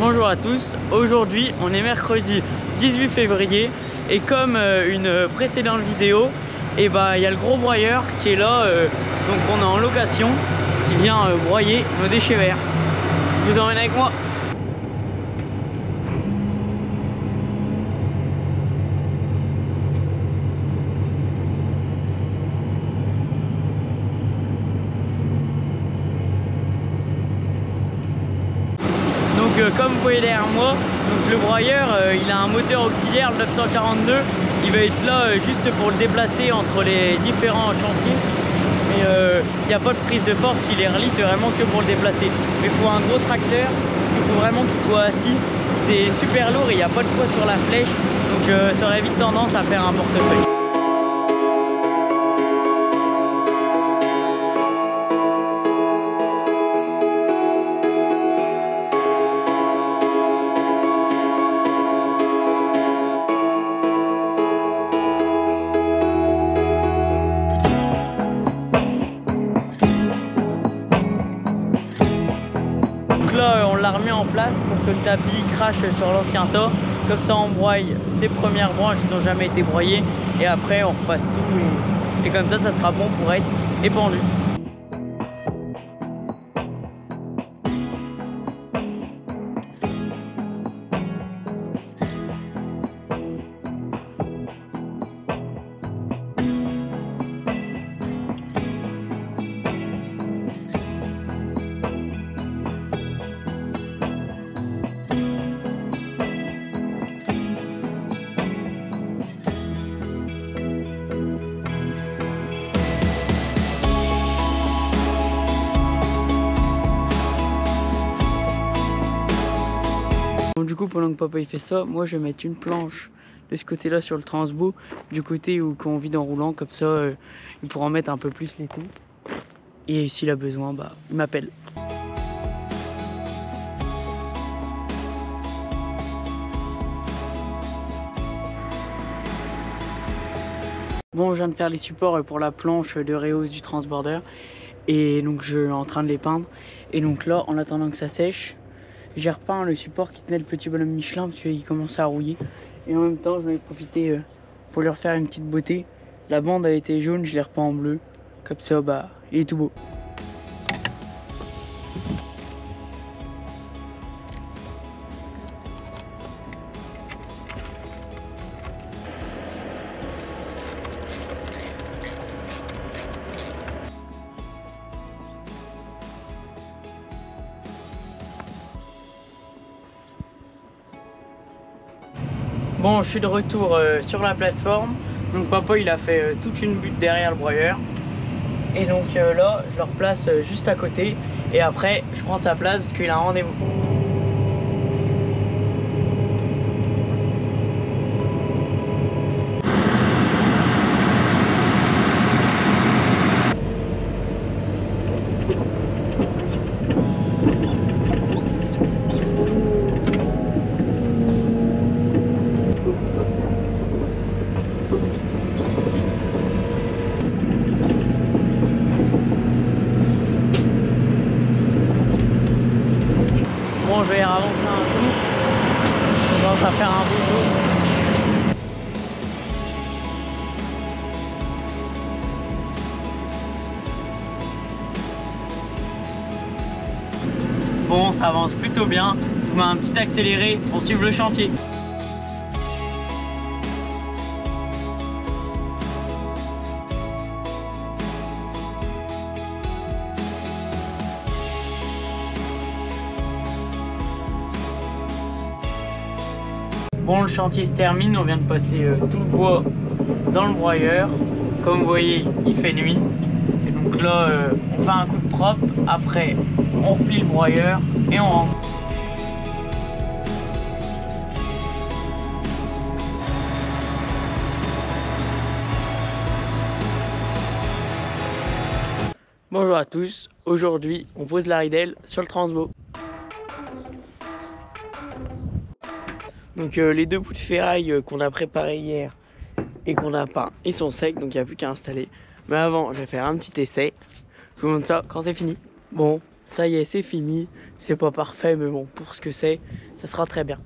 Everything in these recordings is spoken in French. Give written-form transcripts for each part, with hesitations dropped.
Bonjour à tous, aujourd'hui on est mercredi 18 février et comme une précédente vidéo, et bah il y a le gros broyeur qui est là, donc on est en location, qui vient broyer nos déchets verts. Je vous emmène avec moi. Comme vous voyez derrière moi, donc le broyeur il a un moteur auxiliaire, le 942. Il va être là juste pour le déplacer entre les différents chantiers. Mais il n'y a pas de prise de force qui les relie, c'est vraiment que pour le déplacer. Mais il faut un gros tracteur, il faut vraiment qu'il soit assis. C'est super lourd et il n'y a pas de poids sur la flèche, donc ça aurait vite tendance à faire un portefeuille. Là on l'a remis en place pour que le tapis crache sur l'ancien tas, comme ça on broye ces premières branches qui n'ont jamais été broyées et après on repasse tout et comme ça sera bon pour être épandu. Du coup pendant que papa il fait ça, moi je vais mettre une planche de ce côté là sur le transbo, du côté où quand on vide en roulant, comme ça il pourra en mettre un peu plus l'été. Et s'il a besoin, bah il m'appelle. Bon, je viens de faire les supports pour la planche de rehausse du transborder et donc je suis en train de les peindre. Et donc là, en attendant que ça sèche, j'ai repeint le support qui tenait le petit bonhomme Michelin parce qu'il commençait à rouiller. Et en même temps, j'en ai profité pour lui refaire une petite beauté. La bande a été jaune, je l'ai repeint en bleu. Comme ça, bah, il est tout beau. Bon, je suis de retour sur la plateforme. Donc papa il a fait toute une butte derrière le broyeur. Et donc là, je le replace juste à côté. Et après, je prends sa place parce qu'il a un rendez-vous. Bon, je vais avancer un coup. On commence à faire un beau tour. Bon, ça avance plutôt bien. Je vous mets un petit accéléré pour suivre le chantier. Bon, le chantier se termine, on vient de passer tout le bois dans le broyeur. Comme vous voyez, il fait nuit. Et donc là, on fait un coup de propre. Après, on replie le broyeur et on rentre. Bonjour à tous, aujourd'hui on pose la ridelle sur le transbo. Donc les deux bouts de ferraille qu'on a préparés hier et qu'on a peint, ils sont secs, donc il n'y a plus qu'à installer. Mais avant, je vais faire un petit essai. Je vous montre ça quand c'est fini. Bon, ça y est, c'est fini. C'est pas parfait, mais bon, pour ce que c'est ça sera très bien.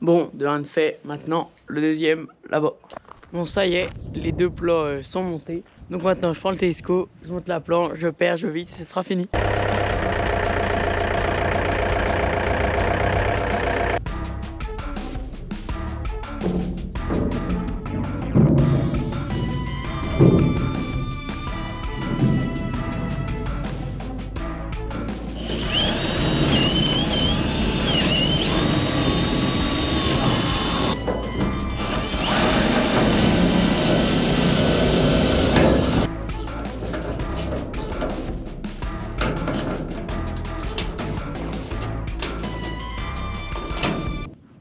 Bon, de un de fait, maintenant le deuxième là-bas. Bon, ça y est, les deux plats sont montés. Donc maintenant je prends le télescope, je monte la planche, je perce, je visse, ce sera fini.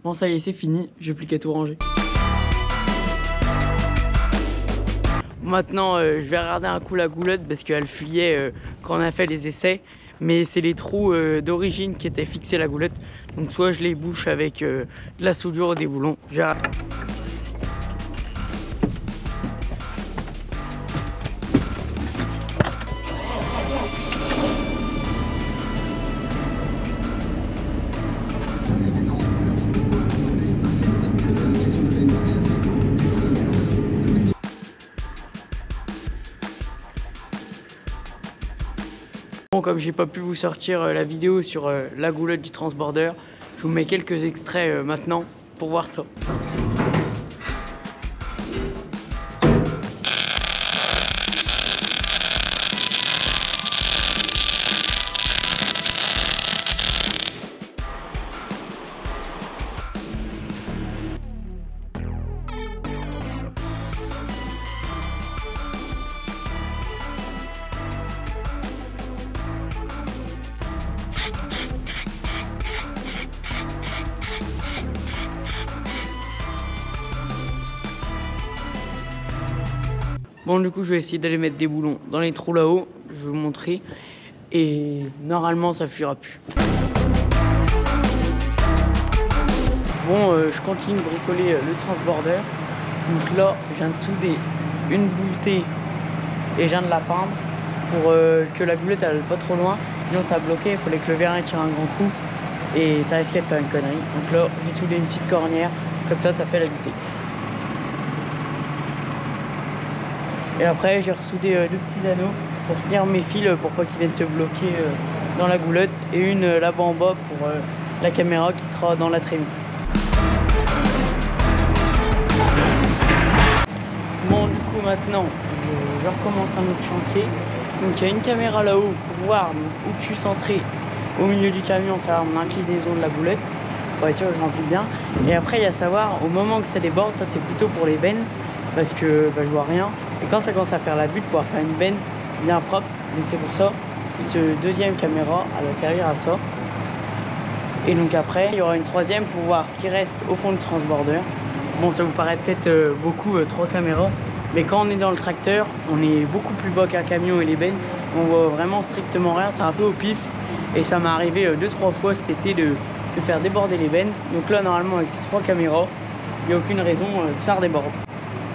Bon, ça y est, c'est fini, j'ai plus qu'à tout ranger. Maintenant, je vais regarder un coup la goulotte parce qu'elle fuyait quand on a fait les essais. Mais c'est les trous d'origine qui étaient fixés à la goulotte. Donc soit je les bouche avec de la soudure ou des boulons. Bon, comme j'ai pas pu vous sortir la vidéo sur la goulotte du transborder, je vous mets quelques extraits maintenant pour voir ça. Bon, du coup je vais essayer d'aller mettre des boulons dans les trous là-haut, je vais vous montrer, et normalement ça fuira plus. Bon, je continue de bricoler le transborder. Donc là, je viens de souder une bouteille et je viens de la peindre pour que la goulotte elle pas trop loin, sinon ça bloquait, il fallait que le vérin tire un grand coup et ça risquait de faire une connerie. Donc là, j'ai soudé une petite cornière, comme ça fait la bouteille. Et après j'ai ressoudé deux petits anneaux pour tenir mes fils pour pas qu'ils viennent se bloquer dans la goulotte, et une là-bas en bas pour la caméra qui sera dans la trémie. Bon, du coup maintenant je recommence un autre chantier. Donc il y a une caméra là-haut pour voir où je suis centré au milieu du camion, savoir mon inclinaison de la goulotte pour être sûr que je remplis bien. Et après il y a à savoir au moment que ça déborde, ça c'est plutôt pour les bennes parce que je vois rien. Et quand ça commence à faire la butte, pouvoir faire une benne bien propre. Donc c'est pour ça, ce deuxième caméra, elle va servir à ça. Et donc après, il y aura une troisième pour voir ce qui reste au fond du transborder. Bon, ça vous paraît peut-être beaucoup, 3 caméras. Mais quand on est dans le tracteur, on est beaucoup plus bas qu'un camion et les bennes. On voit vraiment strictement rien, c'est un peu au pif. Et ça m'est arrivé 2-3 fois cet été de faire déborder les bennes. Donc là, normalement, avec ces 3 caméras, il n'y a aucune raison que ça redéborde.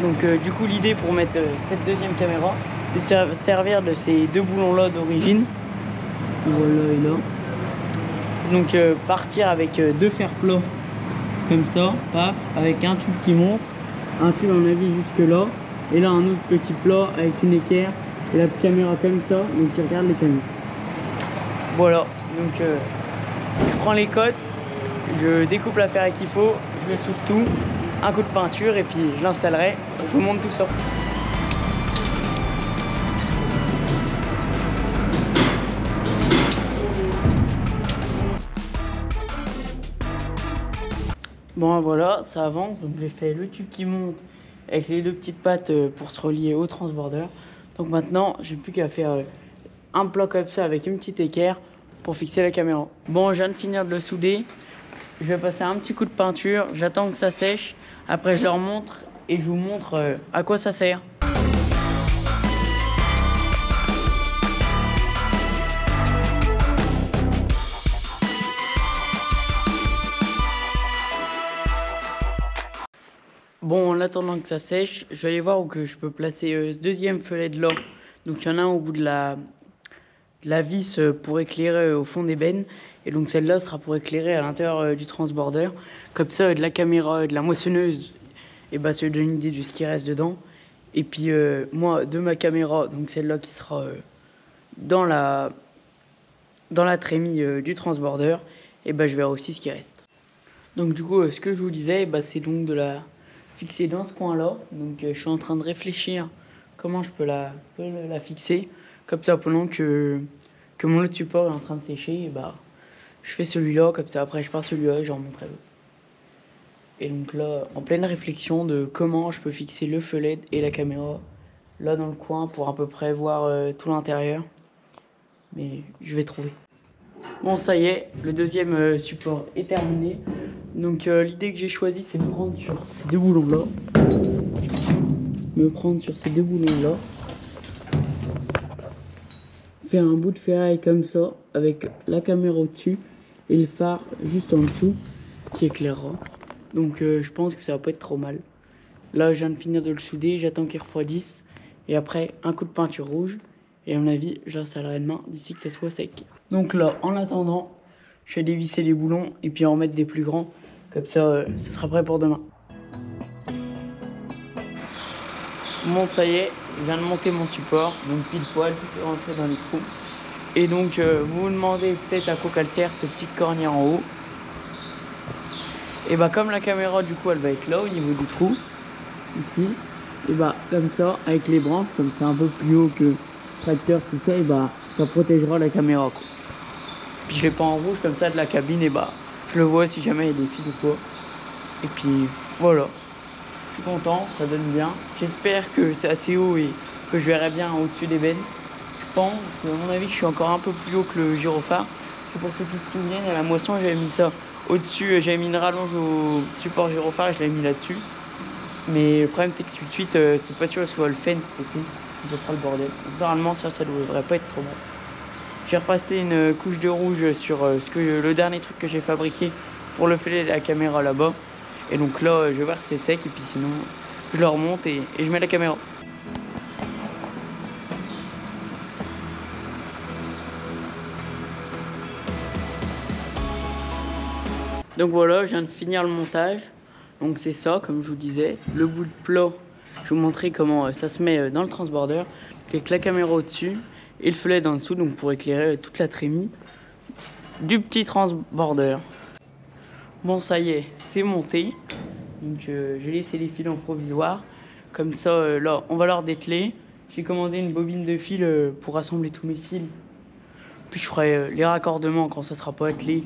Donc du coup l'idée pour mettre cette deuxième caméra, c'est de servir de ces deux boulons là d'origine. Voilà et là. Donc partir avec deux fers plats comme ça, paf, avec un tube qui monte, un tube en avis jusque là, et là un autre petit plat avec une équerre et la caméra comme ça, donc tu regardes les camions. Voilà, donc je prends les côtes, je découpe la ferraille qu'il faut, je soude tout. Un coup de peinture et puis je l'installerai, je vous montre tout ça. Bon voilà, ça avance, donc j'ai fait le tube qui monte avec les deux petites pattes pour se relier au transborder. Donc maintenant j'ai plus qu'à faire un plat comme ça avec une petite équerre pour fixer la caméra. Bon, je viens de finir de le souder, je vais passer un petit coup de peinture, j'attends que ça sèche. Après je leur montre et je vous montre à quoi ça sert. Bon, en attendant que ça sèche, je vais aller voir où que je peux placer ce deuxième felet de là. Donc il y en a un au bout de la vis pour éclairer au fond des bennes. Et donc celle-là sera pour éclairer à l'intérieur du transborder. Comme ça, de la caméra, de la moissonneuse, et bah ça donne une idée de ce qui reste dedans. Et puis moi, de ma caméra, donc celle-là qui sera dans la trémie du transborder, et bah je verrai aussi ce qui reste. Donc du coup, ce que je vous disais, bah, c'est donc de la fixer dans ce coin-là. Donc je suis en train de réfléchir comment je peux la fixer. Comme ça, pendant que mon autre support est en train de sécher, et bah, je fais celui-là, comme ça après je pars celui-là et j'en montrerai l'autre. Et donc là, en pleine réflexion de comment je peux fixer le felet et la caméra là dans le coin pour à peu près voir tout l'intérieur. Mais je vais trouver. Bon, ça y est, le deuxième support est terminé. Donc l'idée que j'ai choisie, c'est de me prendre sur ces deux boulons-là. Faire un bout de ferraille comme ça, avec la caméra au-dessus et le phare juste en dessous qui éclairera. Donc je pense que ça va pas être trop mal. Là, je viens de finir de le souder, j'attends qu'il refroidisse. Et après, un coup de peinture rouge. Et à mon avis, j'installerai demain d'ici que ça soit sec. Donc là, en attendant, je vais dévisser les boulons et puis en remettre des plus grands. Comme ça, ça sera prêt pour demain. Bon, ça y est, je viens de monter mon support. Donc pile poil, tout est rentré dans les trous. Et donc, vous vous demandez peut-être à quoi qu'elle sert, cette petite cornière en haut. Et bah comme la caméra, du coup, elle va être là, au niveau du trou. Ici. Et bah comme ça, avec les branches, comme c'est un peu plus haut que tracteur, tout ça, et bah ça protégera la caméra, quoi. Puis je l'ai pas en rouge comme ça de la cabine, et bah je le vois si jamais il y a des fils ou quoi. Et puis voilà, je suis content, ça donne bien. J'espère que c'est assez haut et que je verrai bien au-dessus des bennes. Je pense, parce qu'à mon avis, je suis encore un peu plus haut que le gyrophare. Et pour ceux qui se souviennent, à la moisson, j'avais mis ça au-dessus, j'avais mis une rallonge au support gyrophare et je l'avais mis là-dessus. Mais le problème, c'est que tout de suite, c'est pas sûr que ce soit le fend, c'est tout. Ça sera le bordel. Donc, normalement, ça devrait pas être trop mal. J'ai repassé une couche de rouge sur le dernier truc que j'ai fabriqué pour le felet de la caméra là-bas. Et donc là, je vais voir si c'est sec et puis sinon, je le remonte et je mets la caméra. Donc voilà, je viens de finir le montage. Donc c'est ça, comme je vous disais, le bout de plat. Je vous montrer comment ça se met dans le transborder, avec la caméra au-dessus et le felet en dessous, donc pour éclairer toute la trémie du petit transborder. Bon, ça y est, c'est monté. Donc j'ai laissé les fils en provisoire. Comme ça, là, on va leur dételer. J'ai commandé une bobine de fil pour rassembler tous mes fils. Puis je ferai les raccordements quand ça sera pas attelé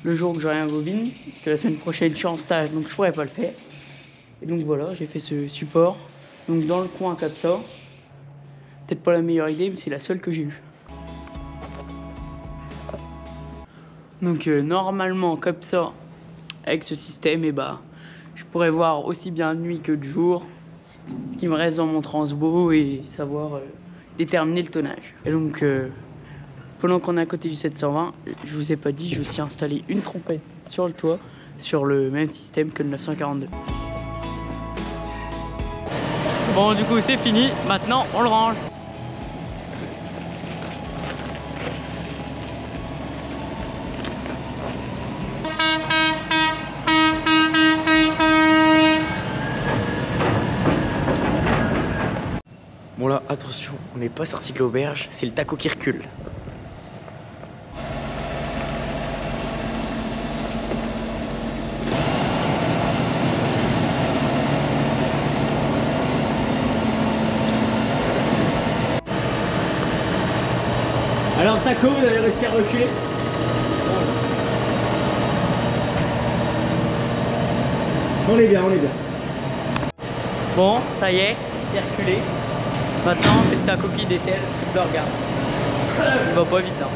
le jour que j'aurai un bobine. Parce que la semaine prochaine, je suis en stage, donc je pourrais pas le faire. Et donc voilà, j'ai fait ce support. Donc dans le coin comme ça. Peut-être pas la meilleure idée, mais c'est la seule que j'ai eue. Donc normalement comme ça, avec ce système, et bah, je pourrais voir aussi bien de nuit que de jour ce qui me reste dans mon transbo et savoir déterminer le tonnage. Et donc pendant qu'on est à côté du 720, je vous ai pas dit, j'ai aussi installé une trompette sur le toit, sur le même système que le 942. Bon, du coup c'est fini, maintenant on le range. Bon là, attention, on n'est pas sorti de l'auberge, c'est le taco qui recule. Alors taco, vous avez réussi à reculer? On est bien, on est bien. Bon, ça y est, c'est reculé. Maintenant, c'est le taco qui dételle, je le regarde. Il va pas vite, hein.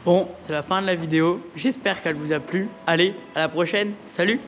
Bon, c'est la fin de la vidéo. J'espère qu'elle vous a plu. Allez, à la prochaine. Salut!